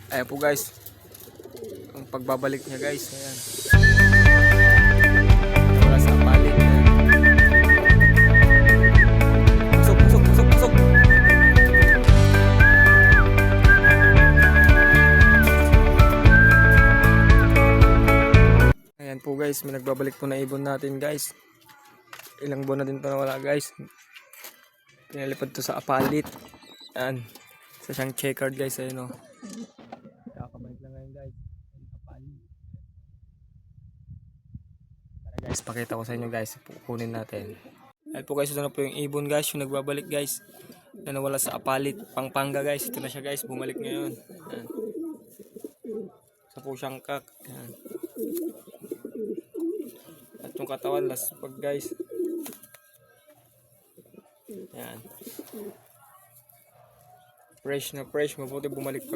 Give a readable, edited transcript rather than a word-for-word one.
Ayan po guys, ang pagbabalik niya guys. Ayan. Wala sa palit. Ayan. Pasok, pasok, pasok, pasok. Ayan po guys, may nagbabalik po na ibon natin guys. Ilang buwan na din pa nawala guys. Pinalipad to sa apalit. Ayan. Sa siyang checkered guys. Ayan o. Kakabalik lang ngayon guys. Apalit. Tara guys, pakita ko sa inyo guys. Kukunin natin. Ayan po guys, ito na po yung ibon guys. Yung nagbabalik guys. Na nawala sa apalit. Pampanga guys. Ito na siya guys. Bumalik ngayon. Ayan. Sa po siyang kak. Ayan. At yung katawan last pag guys. Ayan. Fresh na fresh. Mabuti bumalik pa guys.